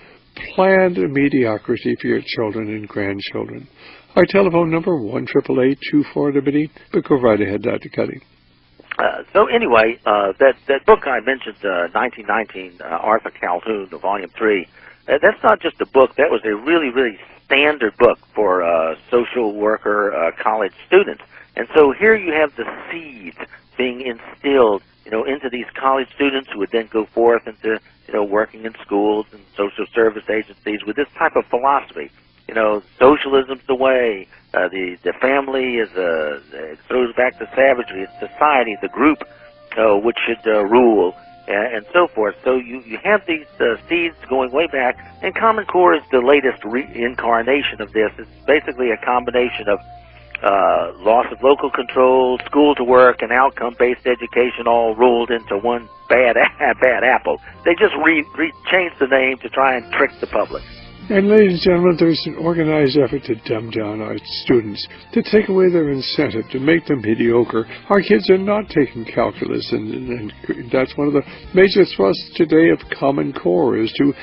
planned mediocrity for your children and grandchildren. Our telephone number, 1-888-24-LIBERTY. But go right ahead, Dr. Cuddy. So anyway, that book I mentioned, 1919, Arthur Calhoun, the Volume 3, that's not just a book. That was a really, really standard book for social worker college students. And so here you have the seeds being instilled, you know, into these college students who would then go forth into, you know, working in schools and social service agencies with this type of philosophy. You know, socialism's the way. The family is it throws back to savagery. It's society, the group, which should rule, and so forth. So you have these seeds going way back, and Common Core is the latest reincarnation of this. It's basically a combination of loss of local control, school to work, and outcome-based education all rolled into one bad apple. They just changed the name to try and trick the public. And ladies and gentlemen, there's an organized effort to dumb down our students, to take away their incentive, to make them mediocre. Our kids are not taking calculus, and that's one of the major thrusts today of Common Core, is to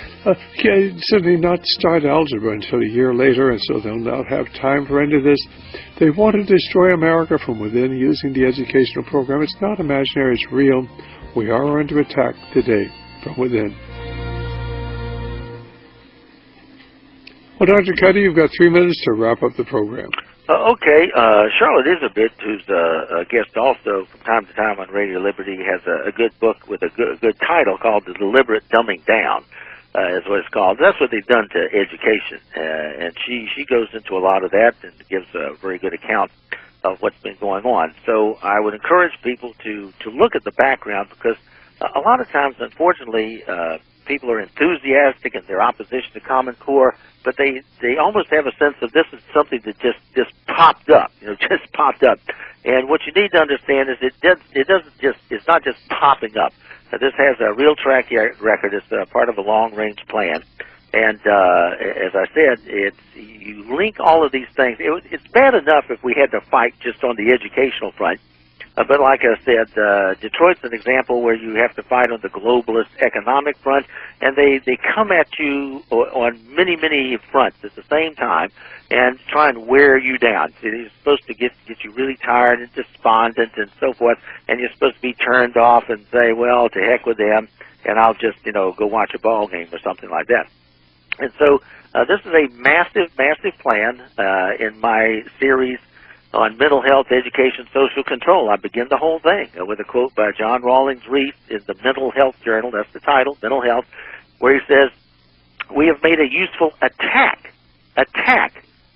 certainly not start algebra until a year later, and so they'll not have time for any of this. They want to destroy America from within using the educational program. It's not imaginary, it's real. We are under attack today from within. Well, Dr. Cuddy, you've got 3 minutes to wrap up the program. Okay. Charlotte Elizabeth, who's a guest also from time to time on Radio Liberty, has a good book with a good title called The Deliberate Dumbing Down, is what it's called. That's what they've done to education. And she goes into a lot of that and gives a very good account of what's been going on. So I would encourage people to look at the background, because a lot of times, unfortunately, people are enthusiastic in their opposition to Common Core, but they almost have a sense of this is something that just popped up, just popped up. And what you need to understand is it's not just popping up. This has a real track record. It's part of a long-range plan. And as I said, you link all of these things. It's bad enough if we had to fight just on the educational front. But like I said, Detroit's an example where you have to fight on the globalist economic front, and they come at you on many, many fronts at the same time and try and wear you down. See, they're supposed to get you really tired and despondent and so forth, and you're supposed to be turned off and say, well, to heck with them, and I'll just, go watch a ball game or something like that. And so this is a massive, massive plan in my series on mental health, education, social control. I begin the whole thing with a quote by John Rawlings Reed in the Mental Health Journal. That's the title, Mental Health, where he says, we have made a useful attack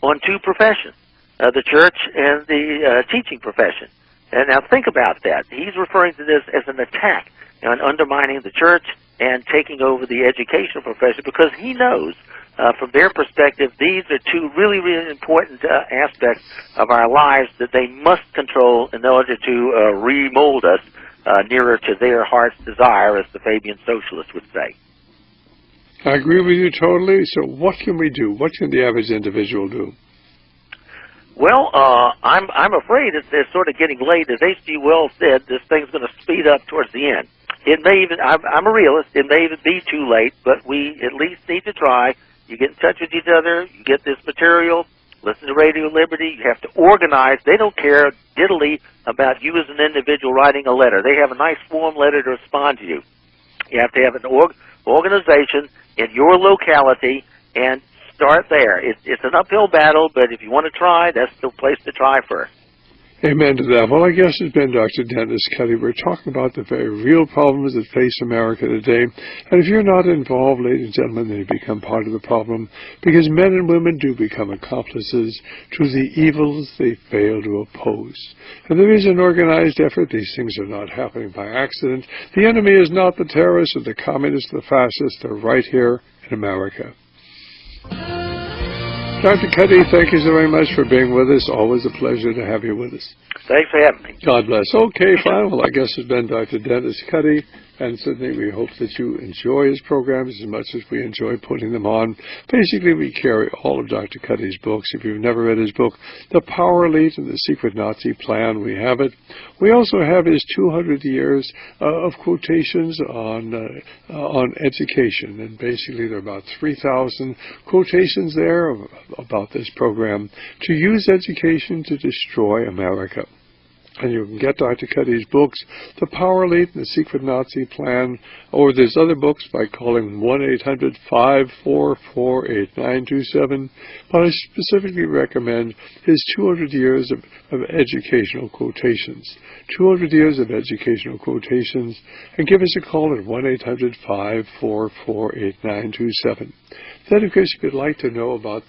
on 2 professions, the church and the teaching profession. And now think about that. He's referring to this as an attack on undermining the church and taking over the educational profession, because he knows from their perspective, these are 2 really, really important aspects of our lives that they must control in order to remold us nearer to their heart's desire, as the Fabian socialist would say. I agree with you totally. So what can we do? What can the average individual do? Well, I'm afraid it's sort of getting late. As H.G. Wells said, this thing's going to speed up towards the end. It may even, I'm a realist, it may even be too late, but we at least need to try. You get in touch with each other, you get this material, listen to Radio Liberty, you have to organize. They don't care diddly about you as an individual writing a letter. They have a nice form letter to respond to you. You have to have an organization in your locality and start there. It's an uphill battle, but if you want to try, that's the place to try first. Amen to that. Well, I guess it's been Dr. Dennis Cuddy. We're talking about the very real problems that face America today. And if you're not involved, ladies and gentlemen, then you become part of the problem, because men and women do become accomplices to the evils they fail to oppose. And there is an organized effort. These things are not happening by accident. The enemy is not the terrorists or the communists or the fascists. They're right here in America. Dr. Cuddy, thank you so very much for being with us. Always a pleasure to have you with us. Thanks for having me. God bless. Okay, fine. Well, I guess it's been Dr. Dennis Cuddy, and certainly we hope that you enjoy his programs as much as we enjoy putting them on. Basically, we carry all of Dr. Cuddy's books. If you've never read his book, The Power Elite and the Secret Nazi Plan, we have it. We also have his 200 years of quotations on education, and basically there are about 3,000 quotations there about this program to use education to destroy America. And you can get Dr. Cuddy's books, The Power Elite and the Secret Nazi Plan, or there's other books by calling 1-800-544-8927. But I specifically recommend his 200 years of educational quotations. 200 years of educational quotations. And give us a call at 1-800-544-8927. Then, of course, if you'd like to know about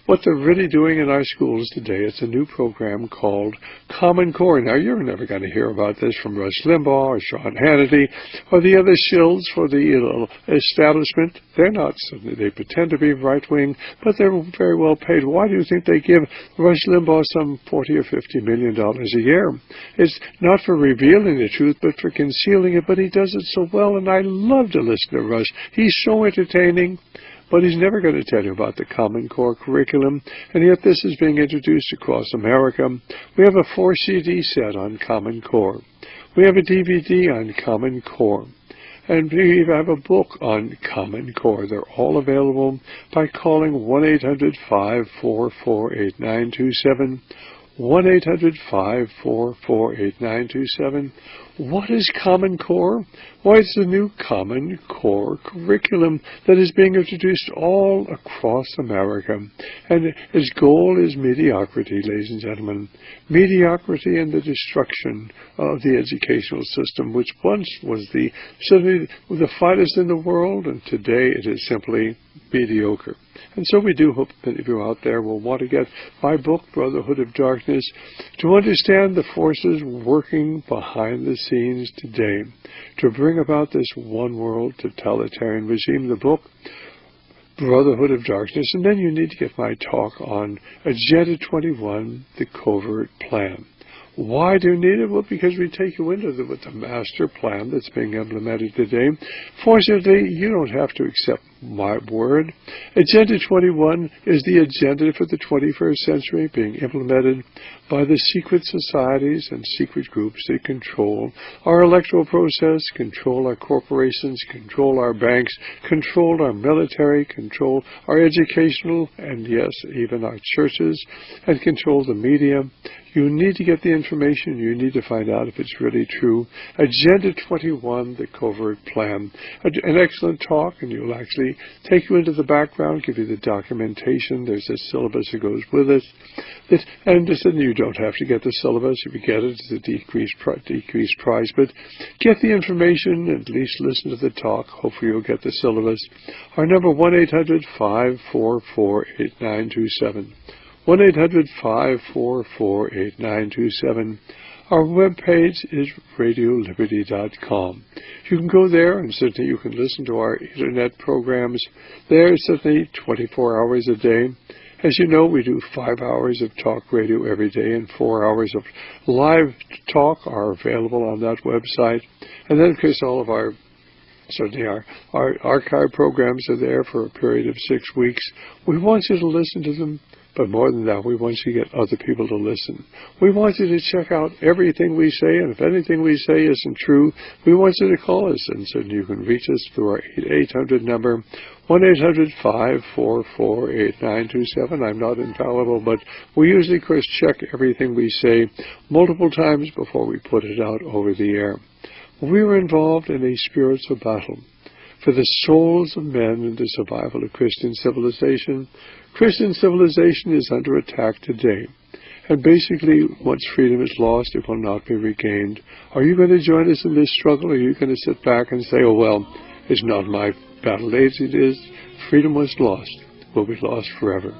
what they're really doing in our schools today, it's a new program called Common Core. Now, you're never going to hear about this from Rush Limbaugh or Sean Hannity or the other shills for the establishment. They're not, they pretend to be right-wing, but they're very well paid. Why do you think they give Rush Limbaugh some $40 or $50 million a year? It's not for revealing the truth, but for concealing it, but he does it so well, and I love to listen to Rush. He's so entertaining, but he's never going to tell you about the Common Core curriculum, and yet this is being introduced across America. We have a 4-CD set on Common Core. We have a DVD on Common Core. And we have a book on Common Core. They're all available by calling 1-800-544-8927. 1-800-544-8927. What is Common Core? Why, it's the new Common Core curriculum that is being introduced all across America. And its goal is mediocrity, ladies and gentlemen. Mediocrity and the destruction of the educational system, which once was certainly the finest in the world, and today it is simply mediocre. And so we do hope that if you're out there will want to get my book, Brotherhood of Darkness, to understand the forces working behind the scenes today to bring about this one-world totalitarian regime. The book, Brotherhood of Darkness, and then you need to get my talk on Agenda 21, the Covert Plan. Why do you need it? Well, because we take you into the master plan that's being implemented today. Fortunately, you don't have to accept my word. Agenda 21 is the agenda for the 21st century being implemented by the secret societies and secret groups that control our electoral process, control our corporations, control our banks, control our military, control our educational, and yes, even our churches, and control the media. You need to get the information. You need to find out if it's really true. Agenda 21, the Covert Plan. An excellent talk, and you'll actually take you into the background, give you the documentation. There's a syllabus that goes with it. And you don't have to get the syllabus. If you get it, it's a decreased price. But get the information, and at least listen to the talk. Hopefully you'll get the syllabus. Our number, 1-800-544-8927. 1-800-544-8927. Our webpage is radioliberty.com. You can go there, and certainly you can listen to our Internet programs there, certainly 24 hours a day. As you know, we do 5 hours of talk radio every day, and 4 hours of live talk are available on that website. And then, of course, all of our archive programs are there for a period of 6 weeks. We want you to listen to them. But more than that, we want you to get other people to listen. We want you to check out everything we say, and if anything we say isn't true, we want you to call us, and so you can reach us through our 800 number, 1-800-544-8927. I'm not infallible, but we usually, of course, check everything we say multiple times before we put it out over the air. We were involved in a spiritual battle for the souls of men and the survival of Christian civilization. Christian civilization is under attack today. And basically, once freedom is lost, it will not be regained. Are you going to join us in this struggle, or are you going to sit back and say, oh, well, it's not my battle. It is. Freedom was lost. Will be lost forever.